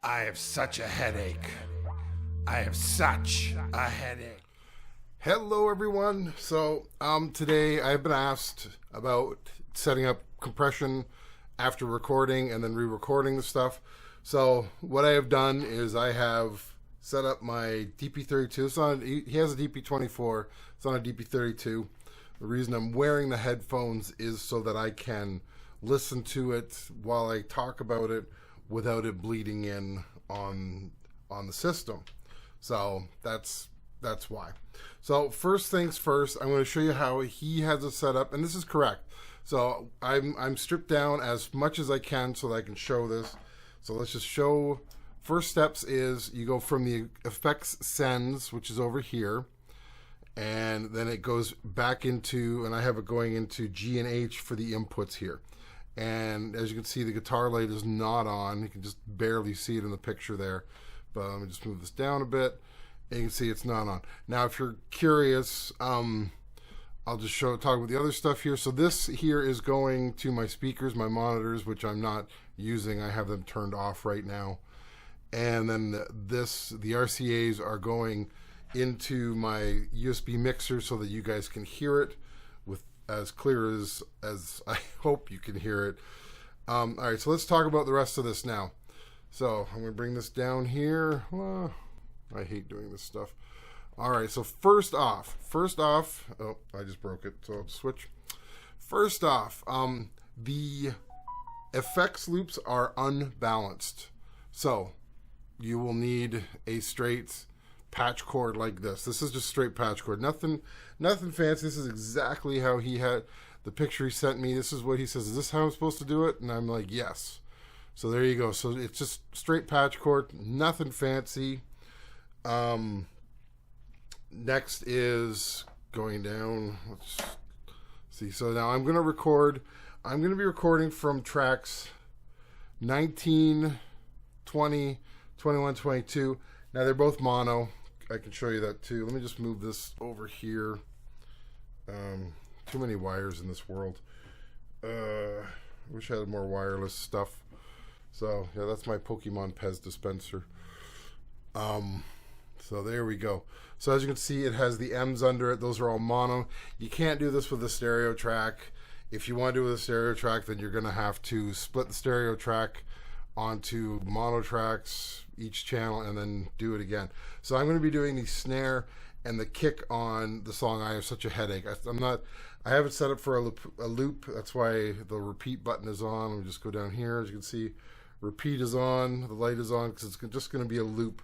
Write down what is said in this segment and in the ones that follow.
I have such a headache. I have such a headache. Hello everyone. So today I've been asked about setting up compression after recording and then re-recording the stuff. So what I have done is I have set up my DP32. He has a DP24. It's on a DP32. The reason I'm wearing the headphones is so that I can listen to it while I talk about it without it bleeding in on the system. So that's why. So first things first, I'm going to show you how he has it set up, and this is correct. So I'm stripped down as much as I can so that I can show this. So let's just show. First steps is you go from the effects sends, which is over here, and then it goes back into, and I have it going into G and H for the inputs here. And as you can see, the guitar light is not on. You can just barely see it in the picture there. But let me just move this down a bit. And you can see it's not on. Now, if you're curious, I'll just talk about the other stuff here. So this here is going to my speakers, my monitors, which I'm not using. I have them turned off right now. And then the RCAs are going into my USB mixer so that you guys can hear it with as clear as I hope you can hear it. All right, so let's talk about the rest of this now. So I'm going to bring this down here. Well, I hate doing this stuff. All right, so first off, oh, I just broke it, so I'll switch. First off, the effects loops are unbalanced. So you will need a straight patch cord like this. This is just straight patch cord. Nothing fancy. This is exactly how he had the picture he sent me. This is what he says. Is this how I'm supposed to do it? And I'm like, yes. So there you go. So it's just straight patch cord. Nothing fancy. Next is going down. Let's see. So now I'm going to record. I'm going to be recording from tracks 19, 20, 21, 22. Now they're both mono. I can show you that too. Let me just move this over here. Too many wires in this world. Wish I had more wireless stuff. So yeah, that's my Pokemon Pez dispenser. So there we go. So as you can see, it has the M's under it. Those are all mono. You can't do this with a stereo track. If you want to do it with a stereo track, then you're going to have to split the stereo track onto mono tracks, each channel, and then do it again. So I'm going to be doing the snare and the kick on the song I Have Such a Headache. I have it set up for a loop. That's why the repeat button is on. Let me just go down here. As you can see, repeat is on, the light is on, because it's just going to be a loop,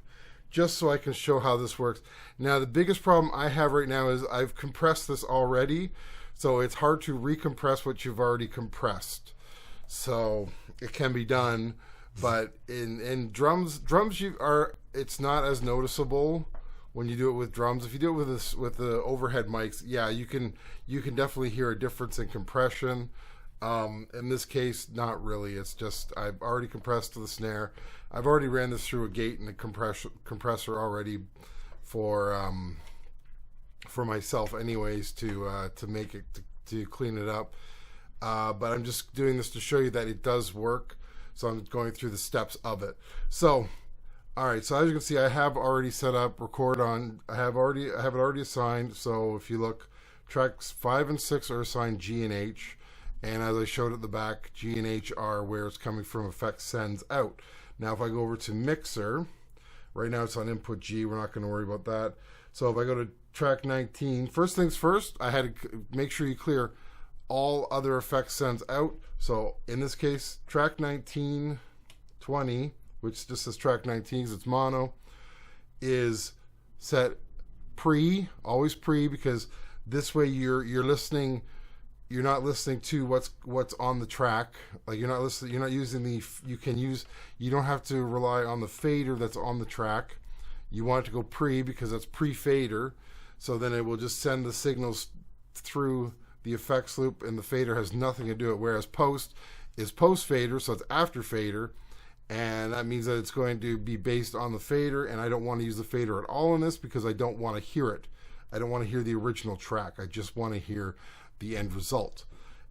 just so I can show how this works. Now, the biggest problem I have right now is I've compressed this already, so it's hard to recompress what you've already compressed. So it can be done, but in drums it's not as noticeable when you do it with drums. If you do it with the overhead mics, yeah, you can definitely hear a difference in compression. In this case, not really. It's just I've already compressed to the snare. I've already ran this through a gate and a compressor already for myself, anyways, to make it to clean it up. But I'm just doing this to show you that it does work. So I'm going through the steps of it. So, all right. So as you can see, I have already set up record on. I have it already assigned. So if you look, tracks 5 and 6 are assigned G and H. And as I showed at the back, G and H are where it's coming from. Effects sends out. Now, if I go over to mixer, right now it's on input G. We're not going to worry about that. So if I go to track 19, first things first, I had to make sure you clear all other effects sends out. So in this case, track 19, 20, which just says track 19 because it's mono, is set always pre, because this way you're listening. You're not listening to what's on the track. Like you're not using you don't have to rely on the fader that's on the track. You want it to go pre because that's pre-fader. So then it will just send the signals through the effects loop, and the fader has nothing to do with it. Whereas post is post fader, so it's after fader. And that means that it's going to be based on the fader, and I don't want to use the fader at all in this because I don't want to hear it. I don't want to hear the original track. I just want to hear the end result.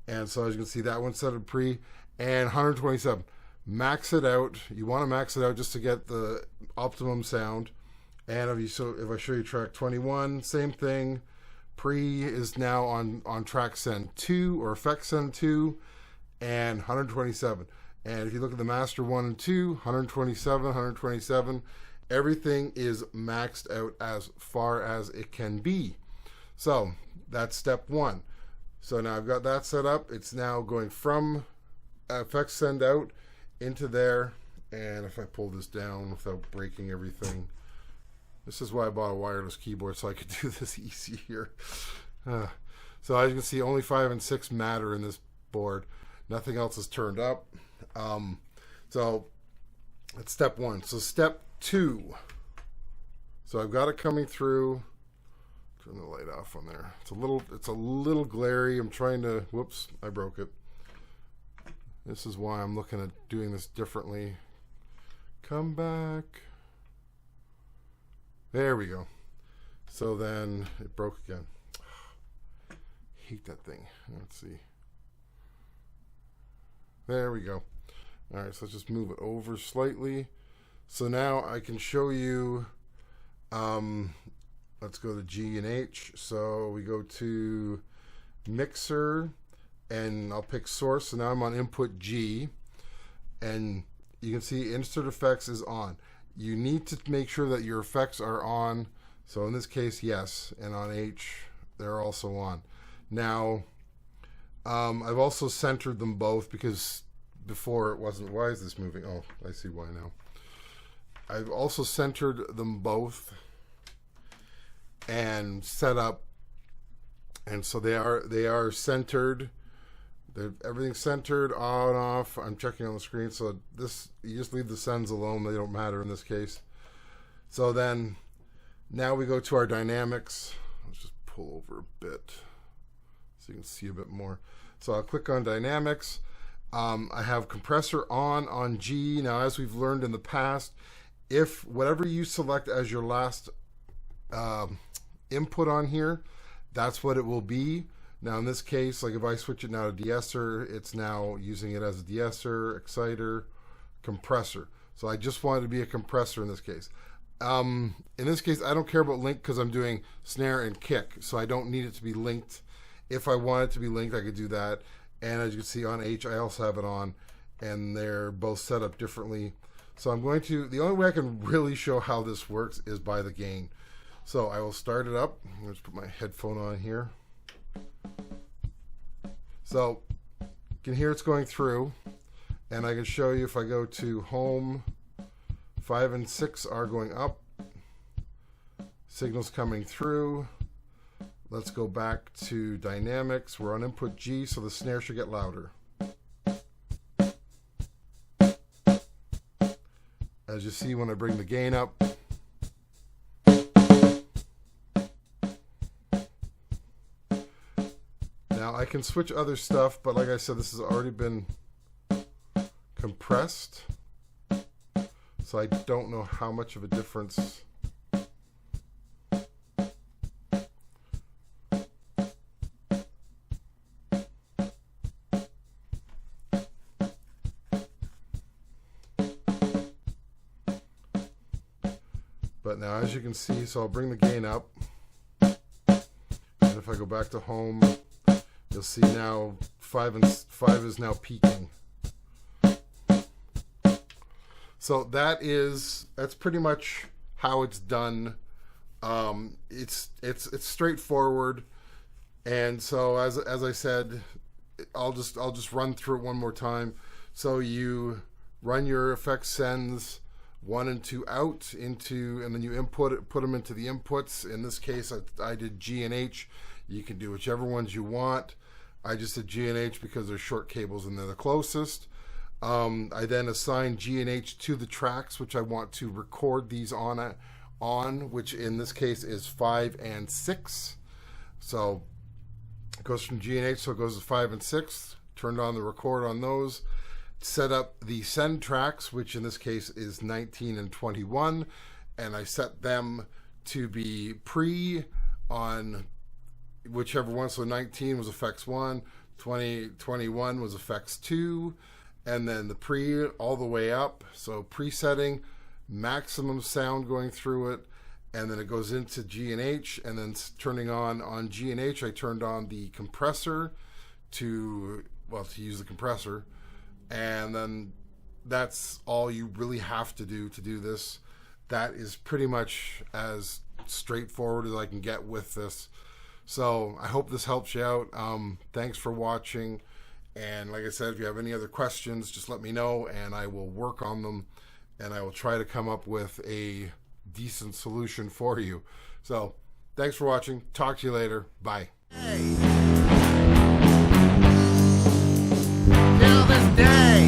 And so as you can see, that one's set at pre, and 127. max it out. You want to max it out just to get the optimum sound. And if I show you track 21, same thing. Pre is now on track send 2 or effect send 2 and 127. And if you look at the master 1 and 2, 127, 127, everything is maxed out as far as it can be. So that's step 1. So now I've got that set up. It's now going from effects send out into there. And if I pull this down without breaking everything, this is why I bought a wireless keyboard, so I could do this easier. So as you can see, only 5 and 6 matter in this board. Nothing else is turned up. So that's step 1. So step 2. So I've got it coming through. Turn the light off on there. It's a little glary. I'm trying to, whoops, I broke it. This is why I'm looking at doing this differently. Come back. There we go. So then it broke again. Hate that thing. Let's see. There we go. All right, so let's just move it over slightly. So now I can show you, let's go to G and H. So we go to mixer and I'll pick source. So now I'm on input G and you can see insert effects is on. You need to make sure that your effects are on. So in this case, yes. And on H, they're also on. Now, I've also centered them both because before it wasn't. Why is this moving? Oh, I see why now. I've also centered them both and set up. And so they are centered. Everything's centered, on, off. I'm checking on the screen. So this, you just leave the sends alone. They don't matter in this case. So then, now we go to our dynamics. Let's just pull over a bit so you can see a bit more. So I'll click on dynamics. I have compressor on G. Now, as we've learned in the past, if whatever you select as your last input on here, that's what it will be. Now in this case, like if I switch it now to de-esser, it's now using it as a de-esser, exciter, compressor. So I just want it to be a compressor in this case. In this case, I don't care about link because I'm doing snare and kick, so I don't need it to be linked. If I want it to be linked, I could do that. And as you can see on H, I also have it on, and they're both set up differently. So I'm going to, the only way I can really show how this works is by the gain. So I will start it up. Let's put my headphone on here. So you can hear it's going through, and I can show you if I go to home, 5 and 6 are going up, signals coming through. Let's go back to dynamics. We're on input G, so the snare should get louder. As you see when I bring the gain up, now I can switch other stuff, but like I said, this has already been compressed, so I don't know how much of a difference. But now as you can see, so I'll bring the gain up, and if I go back to home, you'll see now 5 is now peaking. So that's pretty much how it's done. It's straightforward, and so as I said, I'll just run through it one more time. So you run your effects sends 1 and 2 out into, and then you put them into the inputs. In this case, I did G and H. You can do whichever ones you want. I just did G and H because they're short cables and they're the closest. I then assign G and H to the tracks which I want to record these on, which in this case is 5 and 6. So it goes from G and H, so it goes to 5 and 6. Turned on the record on those. Set up the send tracks, which in this case is 19 and 21, and I set them to be pre on whichever one. So 19 was effects 1, 21 was effects 2, and then the pre all the way up. So presetting, maximum sound going through it, and then it goes into G and H, and then turning on G and H, I turned on the compressor to use the compressor, and then that's all you really have to do this. That is pretty much as straightforward as I can get with this. So I hope this helps you out. Thanks for watching. And like I said, if you have any other questions, just let me know and I will work on them. And I will try to come up with a decent solution for you. So thanks for watching. Talk to you later. Bye. Till this day.